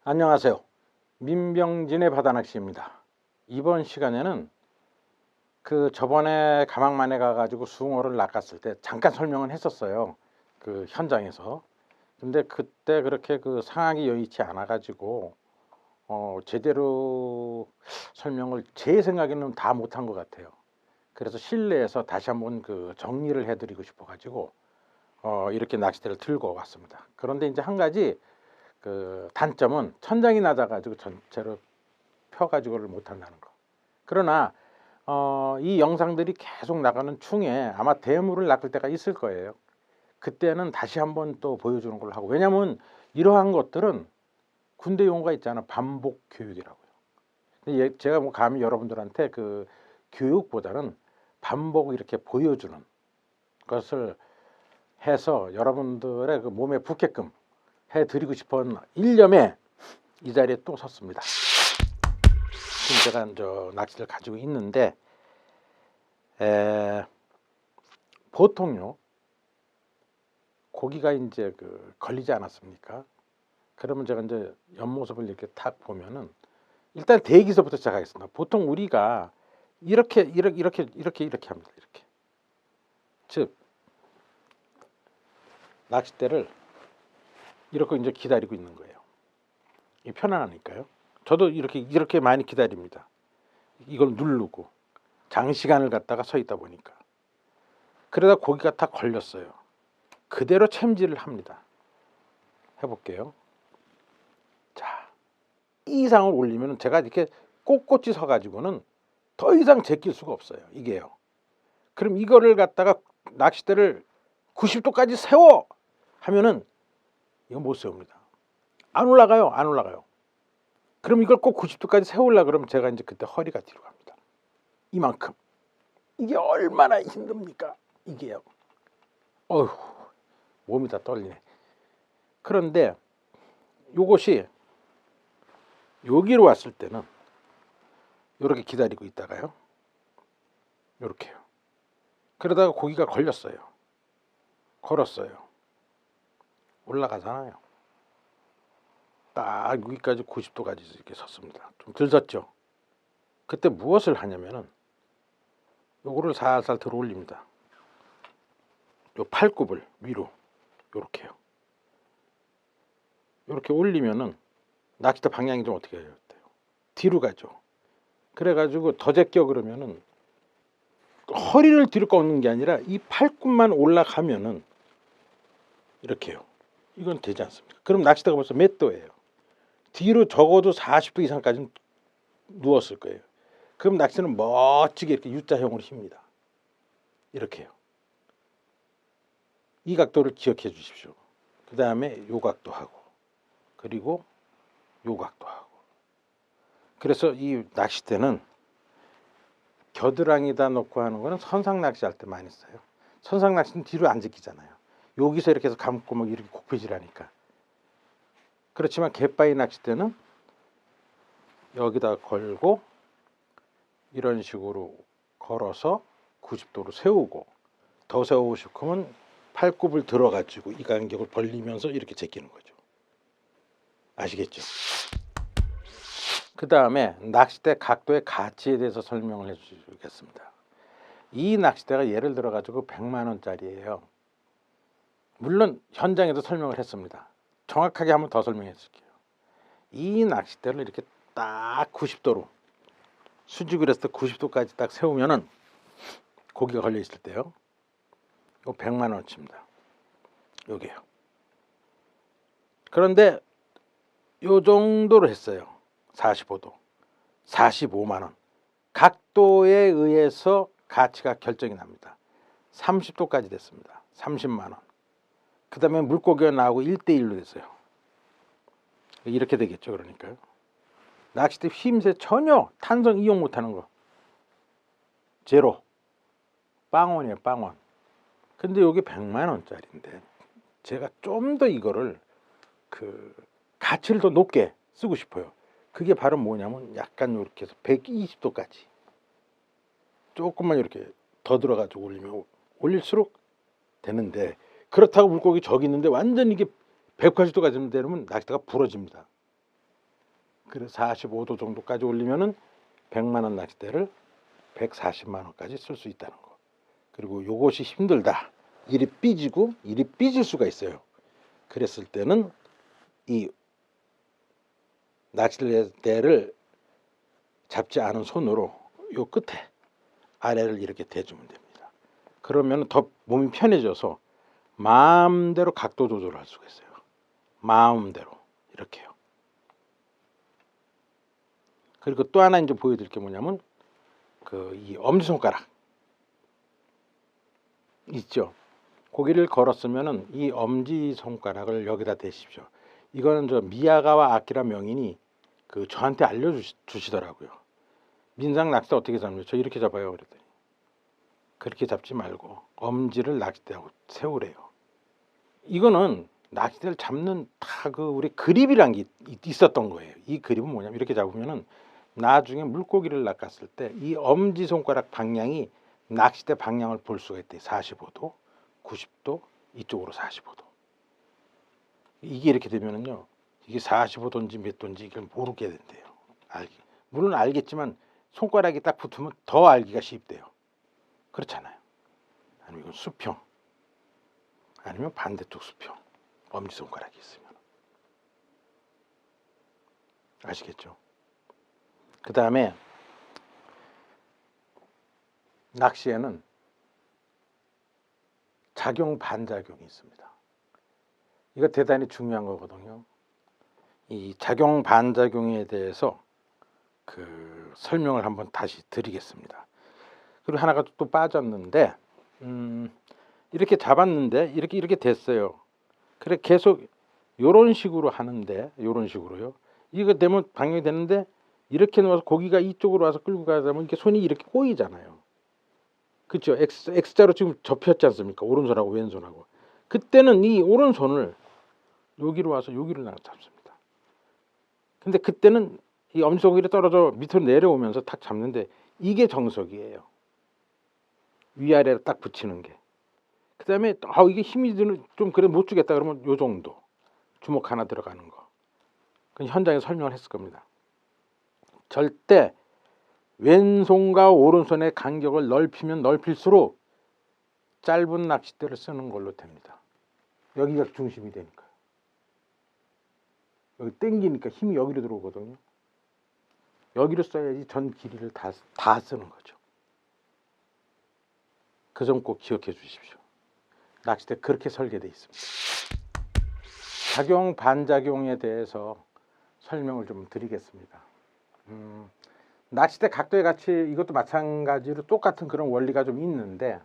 안녕하세요. 민병진의 바다낚시입니다. 이번 시간에는 저번에 가망만에 가가지고 숭어를 낚았을 때 잠깐 설명은 했었어요. 그 현장에서. 근데 그때 그렇게 상황이 여의치 않아가지고 제대로 설명을 제 생각에는 다 못한 것 같아요. 그래서 실내에서 다시 한번 정리를 해드리고 싶어가지고 이렇게 낚싯대를 들고 왔습니다. 그런데 이제 한 가지 단점은 천장이 낮아가지고 전체로 펴가지고를 못한다는 거. 그러나 이 영상들이 계속 나가는 중에 아마 대물을 낚을 때가 있을 거예요. 그때는 다시 한번 또 보여주는 걸로 하고, 왜냐면 이러한 것들은 군대 용어가 있잖아. 반복 교육이라고요. 제가 감히 여러분들한테 교육보다는 반복 이렇게 보여주는 것을 해서 여러분들의 몸에 붙게끔 해드리고 싶은 일념에 이 자리에 또 섰습니다. 지금 제가 낚시를 가지고 있는데 보통요 고기가 이제 걸리지 않았습니까? 그러면 제가 이제 옆모습을 이렇게 탁 보면은 일단 대기서부터 시작하겠습니다. 보통 우리가 이렇게 합니다. 이렇게. 즉 낚싯대를 이렇게 이제 기다리고 있는 거예요. 이 편안하니까요. 저도 이렇게 많이 기다립니다. 이걸 누르고 장시간을 갖다가 서 있다 보니까. 그러다 고기가 다 걸렸어요. 그대로 챔질을 합니다. 해볼게요. 자, 이 이상을 올리면 제가 이렇게 꼿꼿이 서가지고는 더 이상 제낄 수가 없어요. 이게요. 그럼 이거를 갖다가 낚싯대를 90도까지 세워 하면은 이거 못 세웁니다. 안 올라가요. 그럼 이걸 꼭 90도까지 세우려고 그러면 제가 이제 그때 허리가 뒤로 갑니다. 이만큼. 이게 얼마나 힘듭니까? 이게요. 어휴, 몸이 다 떨리네. 그런데 요것이 여기로 왔을 때는 이렇게 기다리고 있다가요. 이렇게요. 그러다가 고기가 걸렸어요. 걸었어요. 올라가잖아요. 딱 여기까지 90도까지 이렇게 섰습니다. 좀 들섰죠. 그때 무엇을 하냐면은 요거를 살살 들어 올립니다. 요 팔굽을 위로 요렇게요. 요렇게 올리면은 낚싯대 방향이 좀 어떻게 해야 돼요? 뒤로 가죠. 그래가지고 더 제껴 그러면은 허리를 뒤로 꺾는 게 아니라 이 팔굽만 올라가면은 이렇게요. 이건 되지 않습니까? 그럼 낚싯대가 벌써 몇 도예요? 뒤로 적어도 40도 이상까지는 누웠을 거예요. 그럼 낚시는 멋지게 이렇게 U자형으로 휩니다. 이렇게요. 이 각도를 기억해 주십시오. 그 다음에 요 각도 하고, 그리고 요 각도 하고. 그래서 이 낚싯대는 겨드랑이에다 놓고 하는 거는 선상 낚시할 때 많이 써요. 선상 낚시는 뒤로 안 제끼잖아요. 여기서 이렇게 해서 감고 막 이렇게 곡패질하니까. 그렇지만 갯바위 낚싯대는 여기다 걸고 이런 식으로 걸어서 90도로 세우고, 더 세우고 싶으면 팔굽을 들어가지고 이 간격을 벌리면서 이렇게 제끼는 거죠. 아시겠죠? 그 다음에 낚싯대 각도의 가치에 대해서 설명을 해주겠습니다. 이 낚싯대가 예를 들어 가지고 100만 원짜리예요. 물론 현장에서 설명을 했습니다. 정확하게 한번 더 설명해 줄게요. 이 낚싯대를 이렇게 딱 90도로 수직을 해서 90도까지 딱 세우면은 고기가 걸려 있을 때요. 이거 100만 원어치입니다. 요게요. 그런데 요 정도로 했어요. 45도. 45만 원. 각도에 의해서 가치가 결정이 납니다. 30도까지 됐습니다. 30만 원. 그 다음에 물고기가 나오고 1대1로 됐어요. 이렇게 되겠죠. 그러니까요. 낚싯대 휘임새 전혀 탄성 이용 못하는 거. 제로. 빵원이에요. 빵원. 근데 여기 100만 원짜리인데 제가 좀 더 이거를 가치를 더 높게 쓰고 싶어요. 그게 바로 뭐냐면 약간 이렇게 해서 120도까지 조금만 이렇게 더 들어가지고 올리면 올릴수록 되는데, 그렇다고 물고기 저기 있는데 완전 이게 180도까지 되면 낚싯대가 부러집니다. 그래서 45도 정도까지 올리면은 100만 원 낚싯대를 140만 원까지 쓸 수 있다는 거. 그리고 요것이 힘들다. 일이 삐질 수가 있어요. 그랬을 때는 이 낚싯대를 잡지 않은 손으로 요 끝에 아래를 이렇게 대주면 됩니다. 그러면 더 몸이 편해져서 마음대로 각도 조절할 수가 있어요. 마음대로 이렇게요. 그리고 또 하나 이제 보여드릴 게 뭐냐면 이 엄지손가락 있죠. 고기를 걸었으면은 이 엄지손가락을 여기다 대십시오. 이거는 저 미야가와 아키라 명인이 저한테 알려주시더라고요. 민상 낚싯대 어떻게 잡냐? 저 이렇게 잡아요. 그랬더니 그렇게 잡지 말고 엄지를 낚싯대하고 세우래요. 이거는 낚싯대를 잡는 다 우리 그립이란 게 있었던 거예요. 이 그립은 뭐냐면 이렇게 잡으면은 나중에 물고기를 낚았을 때 이 엄지손가락 방향이 낚싯대 방향을 볼 수가 있대요. 45도, 90도, 이쪽으로 45도. 이게 이렇게 되면은요, 이게 45도인지 몇 도인지 이걸 모르게 된대요. 물론 알겠지만 손가락이 딱 붙으면 더 알기가 쉽대요. 그렇잖아요. 아니면 이건 수평, 아니면 반대쪽 수평, 엄지손가락이 있으면. 아시겠죠? 그 다음에 낚시에는 작용 반작용이 있습니다. 이거 대단히 중요한 거거든요. 이 작용 반작용에 대해서 설명을 한번 다시 드리겠습니다. 그리고 하나가 또 빠졌는데 이렇게 잡았는데 이렇게 됐어요. 그래 계속 요런 식으로 하는데 요런 식으로요. 이거 되면 방향이 되는데 이렇게 놓아서 고기가 이쪽으로 와서 끌고 가다 보면 이렇게 손이 이렇게 꼬이잖아요. 그렇죠? X자로 지금 접혔지 않습니까? 오른손하고 왼손하고. 그때는 이 오른손을 여기로 와서 여기를 잡습니다. 근데 그때는 이 엄지손가락이 떨어져 밑으로 내려오면서 탁 잡는데 이게 정석이에요. 위아래로 딱 붙이는 게. 그 다음에 이게 힘이 드는 좀 그래 못 주겠다 그러면 요 정도 주먹 하나 들어가는 거. 그 현장에 설명을 했을 겁니다. 절대 왼손과 오른손의 간격을 넓히면 넓힐수록 짧은 낚싯대를 쓰는 걸로 됩니다. 여기가 중심이 되니까. 여기 당기니까 힘이 여기로 들어오거든요. 여기로 써야지 전 길이를 다 쓰는 거죠. 그 점 꼭 기억해 주십시오. 낚싯대 그렇게 설계되어 있습니다. 작용 반작용에 대해서 설명을 좀 드리겠습니다. 낚싯대 각도의 가치 이것도 마찬가지로 똑같은 그런 원리가 좀 있는데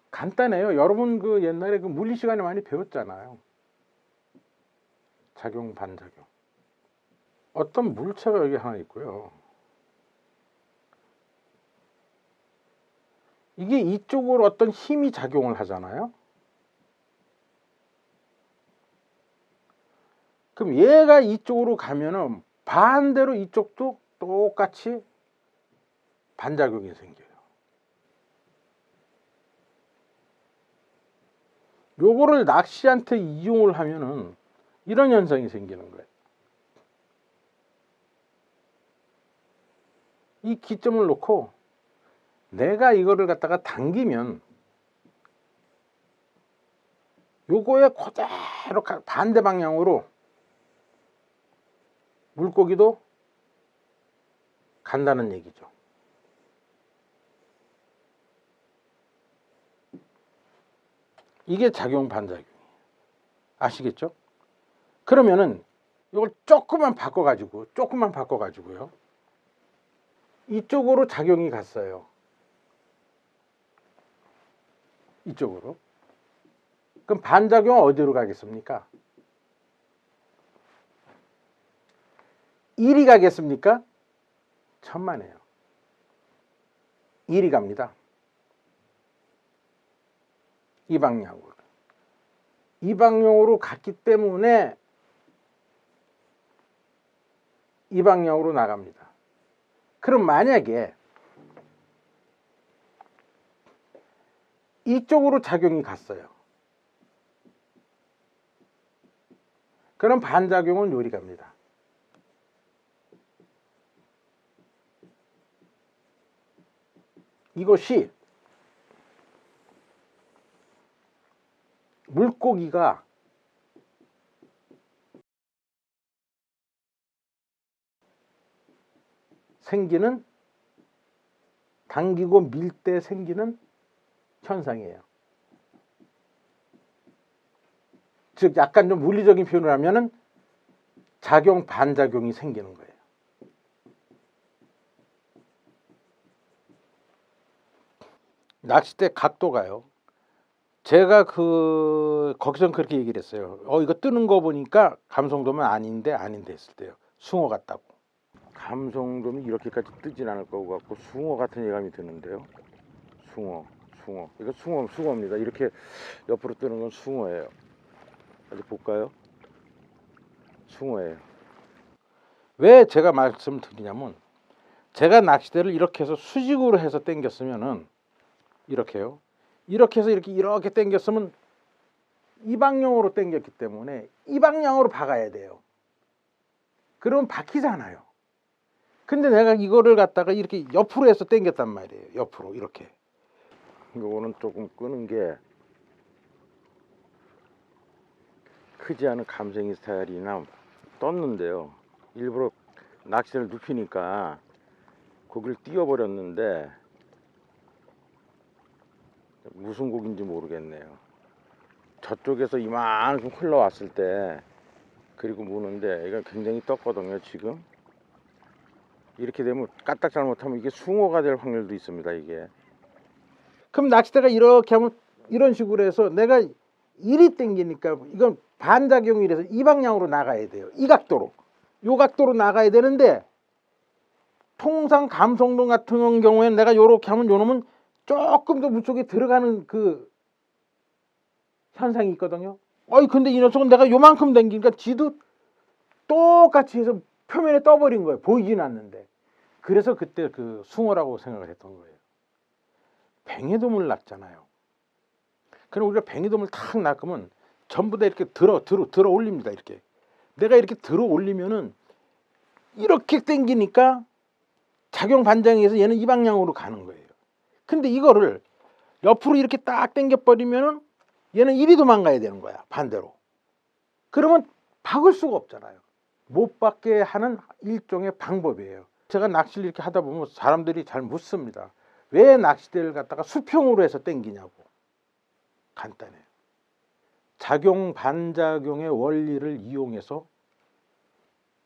간단해요. 여러분 옛날에 물리 시간에 많이 배웠잖아요. 작용 반작용. 어떤 물체가 여기 하나 있고요. 이게 이쪽으로 어떤 힘이 작용을 하잖아요. 그럼 얘가 이쪽으로 가면은 반대로 이쪽도 똑같이 반작용이 생겨요. 요거를 낚시한테 이용을 하면은 이런 현상이 생기는 거예요. 이 기점을 놓고 내가 이거를 갖다가 당기면 요거에 그대로 반대 방향으로 물고기도 간다는 얘기죠. 이게 작용 반작용이에요. 아시겠죠? 그러면은 이걸 조금만 바꿔가지고요. 이쪽으로 작용이 갔어요. 이쪽으로. 그럼 반작용은 어디로 가겠습니까? 1이 가겠습니까? 천만에요. 1이 갑니다. 이 방향으로. 이 방향으로 갔기 때문에 이 방향으로 나갑니다. 그럼 만약에 이쪽으로 작용이 갔어요. 그럼 반작용은 요리 갑니다. 이것이 물고기가 생기는, 당기고 밀 때 생기는 현상이에요. 즉 약간 좀 물리적인 표현을 하면은 작용 반작용이 생기는 거예요. 낚싯대 각도가요. 제가 거기선 그렇게 얘기를 했어요. 이거 뜨는 거 보니까 감성돔은 아닌데 했을 때요. 숭어 같다고. 감성돔이 이렇게까지 뜨진 않을 것 같고 숭어 같은 예감이 드는데요. 숭어. 이거 숭어입니다. 이렇게 옆으로 뜨는 건 숭어예요. 어디 볼까요? 숭어예요. 왜 제가 말씀을 드리냐면, 제가 낚싯대를 이렇게 해서 수직으로 해서 당겼으면은 이렇게요. 이렇게 해서 이렇게 당겼으면 이 방향으로 당겼기 때문에 이 방향으로 박아야 돼요. 그러면 박히잖아요. 근데 내가 이거를 갖다가 이렇게 옆으로 해서 당겼단 말이에요. 옆으로 이렇게. 이거는 조금 끄는 게 크지 않은 감생이 스타일이나 떴는데요. 일부러 낚시를 눕히니까 고기를 띄워버렸는데 무슨 고기인지 모르겠네요. 저쪽에서 이만큼 흘러왔을 때 그리고 무는데 이건 굉장히 떴거든요. 지금 이렇게 되면 까딱 잘못하면 이게 숭어가 될 확률도 있습니다. 이게. 그럼 낚싯대가 이렇게 하면 이런 식으로 해서 내가 이리 당기니까 이건 반작용이라서 이 방향으로 나가야 돼요. 이 각도로. 요 각도로 나가야 되는데, 통상 감성돔 같은 경우에는 내가 요렇게 하면 요놈은 조금 더 물속에 들어가는 그 현상이 있거든요. 근데 이 녀석은 내가 요만큼 당기니까 지도 똑같이 해서 표면에 떠버린 거예요. 보이진 않는데. 그래서 그때 그 숭어라고 생각을 했던 거예요. 뱅에돔을 낚잖아요. 그럼 우리가 뱅에돔을 탁 낚으면 전부 다 이렇게 들어 올립니다. 이렇게. 내가 이렇게 들어 올리면은 이렇게 당기니까 작용 반작용에서 얘는 이 방향으로 가는 거예요. 근데 이거를 옆으로 이렇게 딱 당겨버리면은 얘는 이리 도망가야 되는 거야. 반대로. 그러면 박을 수가 없잖아요. 못 박게 하는 일종의 방법이에요. 제가 낚시를 이렇게 하다 보면 사람들이 잘 묻습니다. 왜 낚싯대를 갖다가 수평으로 해서 당기냐고. 간단해요. 작용 반작용의 원리를 이용해서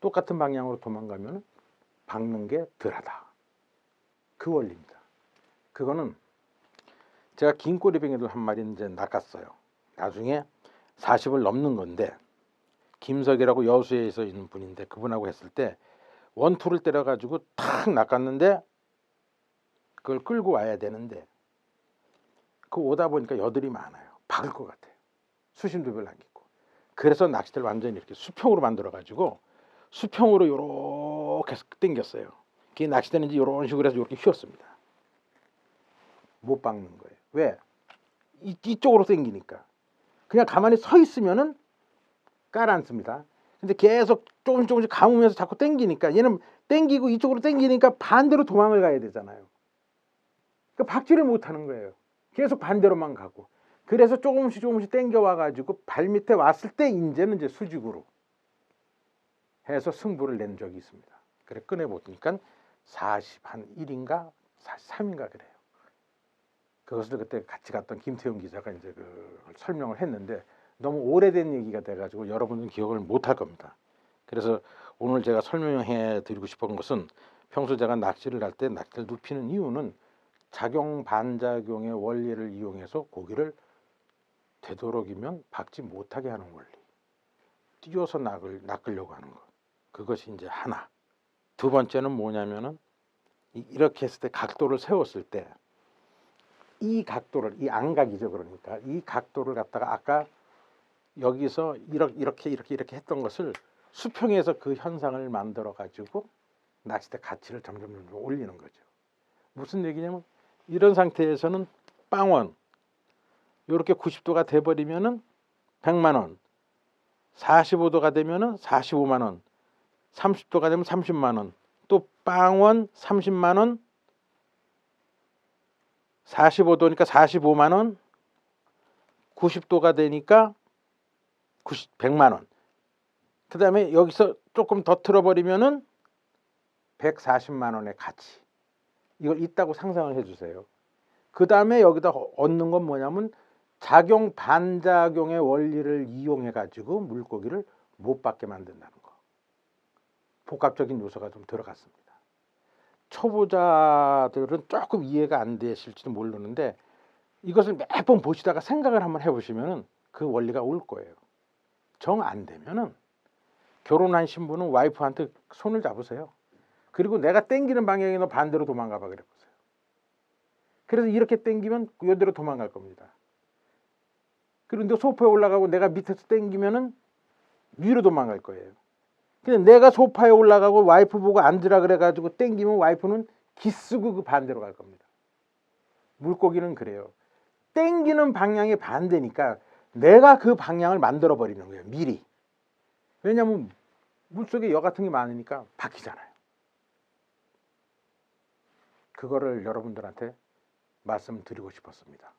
똑같은 방향으로 도망가면 박는 게 덜하다. 그 원리입니다. 그거는 제가 긴 꼬리뱅이를 한 마리 이제 낚았어요. 나중에 40을 넘는 건데, 김석이라고 여수에서 있는 분인데 그분하고 했을 때 원투를 때려가지고 탁 낚았는데, 그걸 끌고 와야 되는데 그 오다 보니까 여들이 많아요. 박을 것 같아요. 수심도 별로 안 깊고. 그래서 낚싯대를 완전히 이렇게 수평으로 만들어가지고 수평으로 요렇게 해서 당겼어요. 그 낚싯대는 이제 이런 식으로 해서 이렇게 휘었습니다. 못 박는 거예요. 왜? 이쪽으로 당기니까. 그냥 가만히 서 있으면은 깔아앉습니다. 근데 계속 조금씩 감으면서 자꾸 당기니까, 얘는 당기고 이쪽으로 당기니까 반대로 도망을 가야 되잖아요. 그러니까 박지를 못하는 거예요. 계속 반대로만 가고. 그래서 조금씩 당겨와 가지고 발 밑에 왔을 때 이제는 이제 수직으로 해서 승부를 낸 적이 있습니다. 그래 꺼내보니까 41인가 43인가 그래요. 그것을 그때 같이 갔던 김태용 기자가 이제 설명을 했는데, 너무 오래된 얘기가 돼가지고 여러분은 기억을 못할 겁니다. 그래서 오늘 제가 설명해 드리고 싶은 것은, 평소 제가 낚시를 할 때 낚시를 눕히는 이유는 작용 반작용의 원리를 이용해서 고기를 되도록이면 박지 못하게 하는 원리, 띄워서 낚으려고 하는 것, 그것이 이제 하나. 두 번째는 뭐냐면은, 이렇게 했을 때 각도를 세웠을 때 이 각도를, 이 안각이죠. 그러니까 이 각도를 갖다가 아까 여기서 이렇게 했던 것을 수평에서 그 현상을 만들어 가지고 낚싯대 가치를 점점 올리는 거죠. 무슨 얘기냐면, 이런 상태에서는 빵원 이렇게 90도가 돼버리면은 100만 원, 45도가 되면은 45만 원, 30도가 되면 30만 원, 또 빵원 30만 원, 45도니까 45만 원, 90도가 되니까 100만 원. 그 다음에 여기서 조금 더 틀어버리면은 140만 원의 가치. 이걸 있다고 상상을 해주세요. 그 다음에 여기다 얻는 건 뭐냐면 작용 반작용의 원리를 이용해 가지고 물고기를 못 받게 만든다는 거. 복합적인 요소가 좀 들어갔습니다. 초보자들은 조금 이해가 안 되실지도 모르는데 이것을 몇 번 보시다가 생각을 한번 해보시면 그 원리가 올 거예요. 정 안 되면은 결혼한 신부는 와이프한테 손을 잡으세요. 그리고 내가 땡기는 방향에 너 반대로 도망가 봐 그래 보세요. 그래서 이렇게 땡기면 이대로 도망갈 겁니다. 그런데 소파에 올라가고 내가 밑에서 땡기면은 위로 도망갈 거예요. 근데 내가 소파에 올라가고 와이프 보고 앉으라 그래가지고 땡기면 와이프는 기쓰고 그 반대로 갈 겁니다. 물고기는 그래요. 땡기는 방향이 반대니까 내가 그 방향을 만들어 버리는 거예요. 미리. 왜냐하면 물속에 여 같은 게 많으니까 바뀌잖아요. 그거를 여러분들한테 말씀드리고 싶었습니다.